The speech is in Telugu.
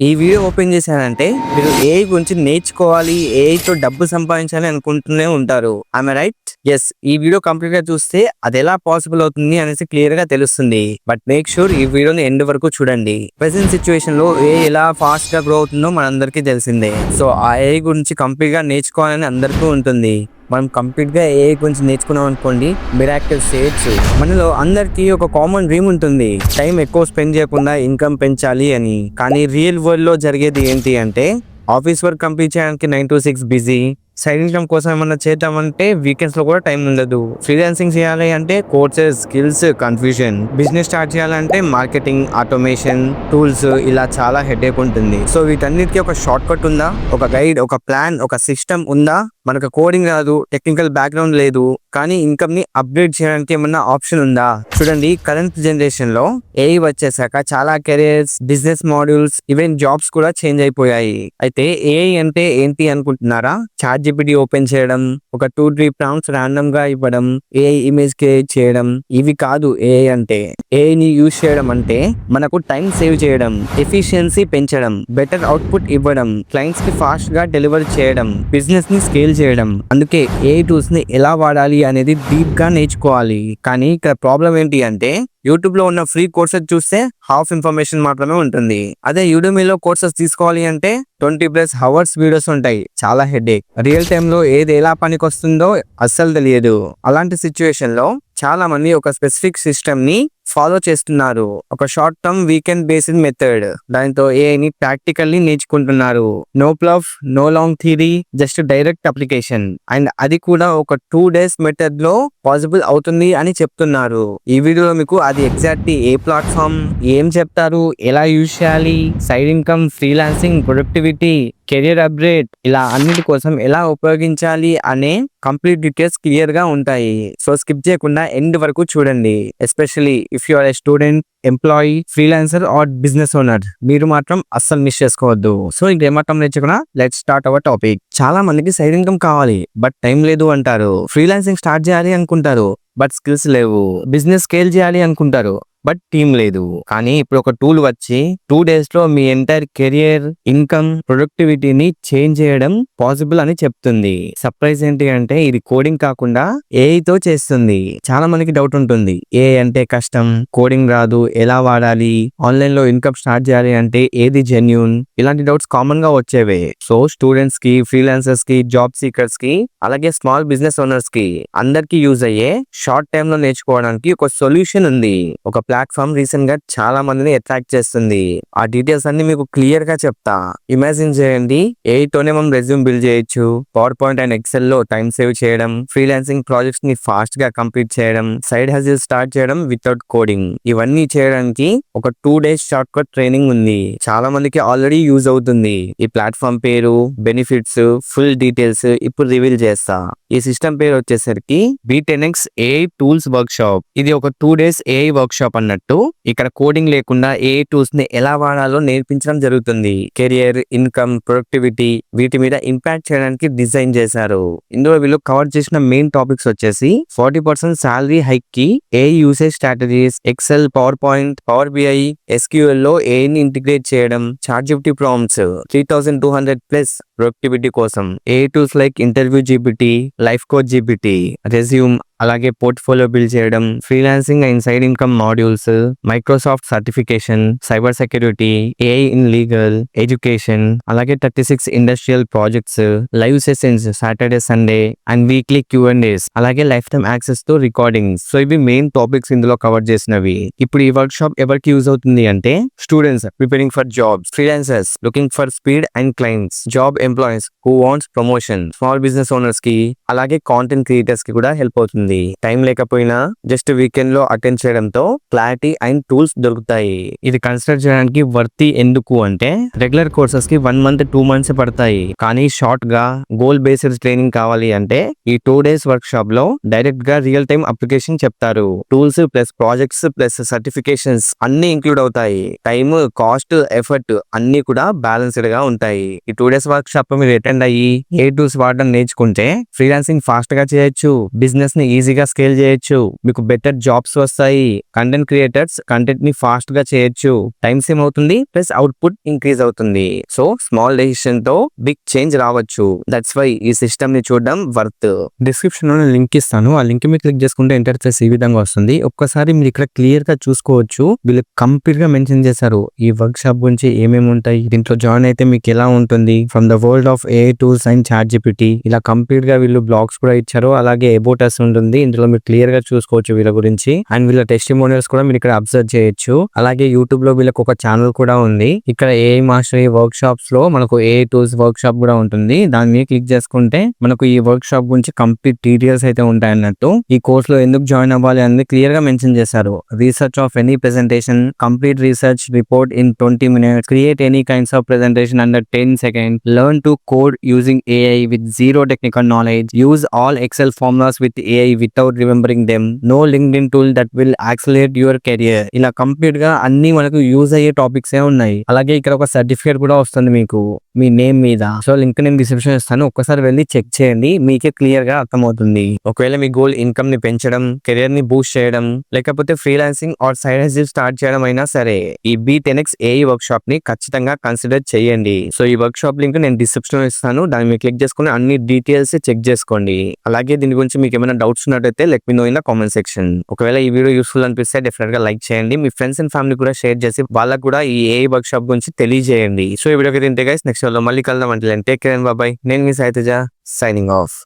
ఈ వీడియో ఓపెన్ చేశానంటే మీరు ఏఐ గురించి నేర్చుకోవాలి, ఏఐతో డబ్బు సంపాదించాలి అనుకుంటూనే ఉంటారు. I'm right? ఎస్. ఈ వీడియో కంప్లీట్ గా చూస్తే అది ఎలా పాసిబుల్ అవుతుంది అనేసి క్లియర్ గా తెలుస్తుంది. బట్ మేక్ షూర్ ఈ వీడియోని ఎండ్ వరకు చూడండి. ప్రెసెంట్ సిచ్యువేషన్ లో ఏఐ ఎలా ఫాస్ట్ గా గ్రో అవుతుందో మనందరికీ తెలిసిందే. సో ఆ ఏఐ గురించి కంప్లీట్ గా నేర్చుకోవాలని అందరికీ ఉంటుంది. మనం కంప్లీట్ గా ఏఐ గురించి నేర్చుకున్నాం అనుకోండి, మిరాకిల్ చేయొచ్చు. మనలో అందరికి ఒక కామన్ డ్రీమ్ ఉంటుంది, టైం ఎక్కువ స్పెండ్ చేయకుండా ఇన్కమ్ పెంచాలి అని. కానీ రియల్ వరల్డ్ లో జరిగేది ఏంటి అంటే, ఆఫీస్ వర్క్ కంప్లీట్ చేయడానికి 9 to 6 బిజీ, సైడ్ ఇన్కమ్ కోసం ఏమన్నా చేద్దామంటే వీకెండ్స్ లో కూడా టైం ఉండదు. ఫ్రీలాన్సింగ్ చేయాలి అంటే courses, skills, confusion. Business start చేయాలంటే మార్కెటింగ్, ఆటోమేషన్, టూల్స్, ఇలా చాలా హెడేక్ ఉంటుంది. సో వీటన్నిటికీ ఒక షార్ట్ కట్ ఉందా? ఒక గైడ్, ఒక ప్లాన్, ఒక సిస్టమ్ ఉందా? మనకు కోడింగ్ రాదు, టెక్నికల్ బ్యాక్గ్రౌండ్ లేదు, కానీ ఇన్కమ్ ని అప్గ్రేడ్ చేయడానికి ఏమన్నా ఆప్షన్ ఉందా? చూడండి, కరెంట్ జనరేషన్ లో ఏఐ వచ్చేసాక చాలా careers, business modules, even jobs కూడా చేంజ్ అయిపోయాయి. అయితే ఏఐ అంటే ఏంటి అనుకుంటున్నారా? చాట్ జిపిటి ఓపెన్ చేయడం, ఒక 2-3 ప్రాంప్ట్స్ రాండమ్ గా ఇవ్వడం, ఏఐ ఇమేజ్ క్రియేట్ చేయడం, ఇవి కాదు ఏఐ అంటే. ఏఐ ని యూజ్ చేయడం అంటే మనకు టైం సేవ్ చేయడం, ఎఫిషియన్సీ పెంచడం, బెటర్ అవుట్పుట్ ఇవ్వడం, క్లయింట్స్ కి ఫాస్ట్ గా డెలివర్ చేయడం, బిజినెస్ ని స్కేల్ చేయడం. అందుకే ఏఐ టూల్స్ ని ఎలా వాడాలి అనేది డీప్ గా నేర్చుకోవాలి. కానీ ఇక్కడ ప్రాబ్లం ఏంటి అంటే, యూట్యూబ్ లో ఉన్న ఫ్రీ కోర్సెస్ చూస్తే హాఫ్ ఇన్ఫర్మేషన్ మాత్రమే ఉంటుంది. అదే యూడెమీలో కోర్సెస్ తీసుకోవాలి అంటే 20+ hours వీడియోస్ ఉంటాయి. చాలా హెడేక్. రియల్ టైమ్ లో ఏది ఎలా పనికి వస్తుందో అస్సలు తెలియదు. అలాంటి సిచ్యువేషన్ లో చాలా మంది ఒక స్పెసిఫిక్ సిస్టమ్ ని ఫాలో చేస్తున్నారు. ఒక short term weekend based method. దాంతో ఏఐని ప్రాక్టికల్లీ నేర్చుకుంటున్నారు. No fluff, no long theory, just direct application. And అది కూడా ఒక 2 days మెథడ్ లో పాసిబుల్ అవుతుంది అని చెప్తున్నారు. ఈ వీడియోలో మీకు అది ఎగ్జాక్ట్లీ ఏ ప్లాట్ఫామ్, ఏం చెప్తారు, ఎలా యూజ్ చేయాలి, side income, freelancing, productivity, career upgrade, ఇలా అన్నిటి కోసం ఎలా ఉపయోగించాలి అనే కంప్లీట్ డీటెయిల్స్ క్లియర్ గా ఉంటాయి. సో స్కిప్ చేయకుండా ఎండ్ వరకు చూడండి. Especially if you are a student, employee, freelancer or business owner, మీరు మాత్రం అస్సలు మిస్ చేసుకోవద్దు. సో ఇంకేమాత్రం నేర్చుకున్నా, లెట్స్ స్టార్ట్ అవర్ టాపిక్. చాలా మందికి సైడ్ ఇన్కమ్ కావాలి, బట్ టైం లేదు అంటారు. ఫ్రీలాన్సింగ్ స్టార్ట్ చేయాలి అనుకుంటారు, బట్ స్కిల్స్ లేవు. బిజినెస్ స్కేల్ చేయాలి అనుకుంటారు, బట్ టీమ్ లేదు. కానీ ఇప్పుడు ఒక టూల్ వచ్చి 2 days లో మీ ఎంటైర్ కెరియర్, ఇన్కమ్, ప్రొడక్టివిటీని చేంజ్ చేయడం పాసిబుల్ అని చెప్తుంది. సర్ప్రైజ్ ఏంటి అంటే, ఇది కోడింగ్ కాకుండా ఏఐ తో చేస్తుంది. చాలా మందికి డౌట్ ఉంటుంది, ఏఐ అంటే కష్టం, కోడింగ్ రాదు, ఎలా వాడాలి, ఆన్లైన్ లో ఇన్కమ్ స్టార్ట్ చేయాలి అంటే ఏది జెన్యూన్, ఇలాంటి డౌట్స్ కామన్ గా వచ్చేవే. సో స్టూడెంట్స్ కి, ఫ్రీలాన్సర్స్ కి, జాబ్ సీకర్స్ కి, అలాగే స్మాల్ బిజినెస్ ఓనర్స్ కి అందరికి యూజ్ అయ్యే షార్ట్ టైమ్ లో నేర్చుకోవడానికి ఒక సొల్యూషన్ ఉంది. ఒక ప్లాట్ఫామ్ రీసెంట్ గా చాలా మందిని అట్రాక్ట్ చేస్తుంది. ఆ డీటెయిల్స్ అన్ని మీకు క్లియర్ గా చెప్తా. ఇమాజిన్ చేయండి, ఏఐ తోనే మనం రెజ్యూమ్ బిల్డ్ చేయొచ్చు, పవర్ పాయింట్ అండ్ ఎక్సెల్ లో టైం సేవ్ చేయడం, ఫ్రీలాన్సింగ్ ప్రాజెక్ట్స్ ని ఫాస్ట్ గా కంప్లీట్ చేయడం, సైడ్ హజిల్ స్టార్ట్ చేయడం వితౌట్ కోడింగ్. ఇవన్నీ చేయడానికి ఒక 2 days షార్ట్ కట్ ట్రైనింగ్ ఉంది. చాలా మందికి ఆల్రెడీ యూజ్ అవుతుంది. ఈ ప్లాట్ఫామ్ పేరు, బెనిఫిట్స్, ఫుల్ డీటెయిల్స్ ఇప్పుడు రివీల్ చేస్తా. ఈ సిస్టమ్ పేరు వచ్చేసరికి B10X AI tools work shop. ఇది ఒక 2 days AI వర్క్ షాప్ అన్నట్టు. ఇక్కడ కోడింగ్ లేకుండా ఏఐ టూల్స్ ని ఎలా వాడాలో నేర్పించడం జరుగుతుంది. కెరియర్, ఇన్కమ్, ప్రొడక్టివిటీ, వీటి మీద ఇంపాక్ట్ చేయడానికి డిజైన్ చేశారు. ఇందులో వీళ్ళు కవర్ చేసిన మెయిన్ టాపిక్స్ వచ్చేసి 40% సాలరీ హైక్ కి AI usage strategies, Excel, PowerPoint, Power BI, SQL లో ఏఐ ని ఇంటిగ్రేట్ చేయడం, చాట్ జిపిటి ప్రాంప్ట్స్ 3200+ ప్రొడక్టివిటీ కోసం, AI tools like interview GPT, life coach GPT, resume, అలాగే పోర్ట్ఫోలియో బిల్డ్ చేయడం, freelancing and side income modules, Microsoft certification, cyber security, AI in legal, education, అలాగే 36 industrial projects, live sessions Saturday, Sunday and weekly Q&As, అలాగే లైఫ్ టైమ్ యాక్సెస్ తో రికార్డింగ్స్. సో ఇవి మెయిన్ టాపిక్స్ ఇందులో కవర్ చేసినవి. ఇప్పుడు ఈ వర్క్ షాప్ ఎవరికి యూజ్ అవుతుంది అంటే, students preparing for jobs, freelancers looking for speed and clients, job employees who wants promotion, small business owners కి, అలాగే కాంటెంట్ క్రియేటర్స్ కి కూడా హెల్ప్ అవుతుంది. టైం లేకపోయినా జస్ట్ వీకెండ్ లో అటెండ్ చేయడంతో క్లారిటీ అండ్ టూల్స్ దొరుకుతాయి. ఇది కన్సిడర్ చేయడానికి వర్తి. ఎందుకు అంటే, రెగ్యులర్ కోర్సెస్ కి 1 month 2 months పడతాయి. కానీ షార్ట్ గా గోల్ బేస్డ్ ట్రైనింగ్ కావాలి అంటే ఈ 2 days వర్క్ షాప్ లో డైరెక్ట్ గా రియల్ టైమ్ అప్లికేషన్ చెప్తారు. Tools plus projects plus certifications అన్ని ఇంక్లూడ్ అవుతాయి. టైమ్, కాస్ట్, ఎఫర్ట్ అన్ని కూడా బ్యాలెన్స్డ్ గా ఉంటాయి. ఈ 2 days వర్క్ షాప్ మీరు అటెండ్ అయ్యి ఏ టూల్స్ వాడడం నేర్చుకుంటే ఫ్రీలాన్సింగ్ ఫాస్ట్ గా చేయొచ్చు, బిజినెస్ ని ఈజీగా స్కేల్ చేయొచ్చు, మీకు బెటర్ జాబ్స్ వస్తాయి. కంటెంట్ క్రియేటర్స్ కంటెంట్ ని ఫాస్ట్ గా చేయొచ్చు, టైం సేవ్ అవుతుంది, ప్లస్ అవుట్పుట్ ఇంక్రీజ్ అవుతుంది. సో స్మాల్ డెసిషన్ తో బిగ్ చేంజ్ రావచ్చు. దట్స్ వై ఈ సిస్టమ్ ని చూడడం వర్త్. డిస్క్రిప్షన్ లో నేను లింక్ ఇస్తాను, ఆ లింక్ మీద క్లిక్ చేసుకుంటే ఇంటర్ఫేస్ ఈ విధంగా వస్తుంది. ఒక్కసారి మీరు ఇక్కడ క్లియర్ గా చూసుకోవచ్చు, వీళ్ళు కంప్లీట్ గా మెన్షన్ చేశారు ఈ వర్క్ షాప్ గురించి ఏమేమి ఉంటాయి, దీంట్లో జాయిన్ అయితే మీకు ఎలా ఉంటుంది, from the world of AI tools and ChatGPT. ఇలా కంప్లీట్ గా వీళ్ళు బ్లాగ్స్ కూడా ఇచ్చారు. అలాగే అబౌట్ us ఉంటుంది, ఇందులో మీరు క్లియర్ గా చూసుకోవచ్చు వీళ్ళ గురించి. అండ్ వీళ్ళ టెస్టిమోనియల్స్ కూడా మీరు ఇక్కడ అబ్జర్వ్ చేయొచ్చు. అలాగే యూట్యూబ్ లో వీళ్ళకి ఒక ఛానల్ కూడా ఉంది. ఇక్కడ AI మాస్టరీ వర్క్ షాప్స్ లో మనకు AI టూల్స్ వర్క్ షాప్ కూడా ఉంటుంది. దాని మీద క్లిక్ చేసుకుంటే మనకు ఈ వర్క్ షాప్ గురించి కంప్లీట్ డీటెయిల్స్ అయితే ఉంటాయి అన్నట్టు. ఈ కోర్స్ లో ఎందుకు జాయిన్ అవ్వాలి అనేది క్లియర్ గా మెన్షన్ చేశారు. Research of any presentation, complete research report in 20 minutes, create any kinds of presentation under 10 seconds, learn to code using AI with zero technical knowledge, use all Excel formulas with AI without remembering them, no LinkedIn tool that will accelerate your career. ఇలా కంప్లీట్ గా అన్ని మనకు యూజ్ అయ్యే టాపిక్స్ ఏ ఉన్నాయి. అలాగే ఇక్కడ ఒక సర్టిఫికేట్ కూడా వస్తుంది మీకు మీ నేమ్ మీద. సో లింక్ నేను డిస్క్రిప్షన్ ఇస్తాను, ఒక్కసారి వెళ్ళి చెక్ చేయండి, మీకే క్లియర్ గా అర్థమవుతుంది. ఒకవేళ మీ గోల్ ఇన్కమ్ ని పెంచడం, కెరియర్ ని బూస్ట్ చేయడం, లేకపోతే freelancing or side hustle start చేయడం అయినా సరే, ఈ B10X AI వర్క్ షాప్ ని ఖచ్చితంగా కన్సిడర్ చేయండి. సో ఈ వర్క్ షాప్ లింక్ నేను డిస్క్రిప్షన్ లో ఇస్తాను, దాన్ని మీరు క్లిక్ చేసుకుని అన్ని డీటెయిల్స్ చెక్ చేసుకోండి. అలాగే దీని గురించి మీకు ఏమైనా డౌట్స్ ఉన్నట్టయితే let me know in the comment section. ఒకవేళ ఈ వీడియో యూస్ఫుల్ అనిపిస్తే డెఫినెట్ గా లైక్ చేయండి, మీ ఫ్రెండ్స్ అండ్ ఫ్యామిలీ కూడా షేర్ చేసి వాళ్ళకు కూడా ఈ AI వర్క్ షాప్ గురించి తెలియజేయండి. సో ఈ వీడియోకి తింటే గైస్ నెక్స్ట్ వీడియోలో మళ్ళీ కలుద్దాం. అంటే take care and by by. నేను మీ సాయి తేజ, సైనింగ్ ఆఫ్.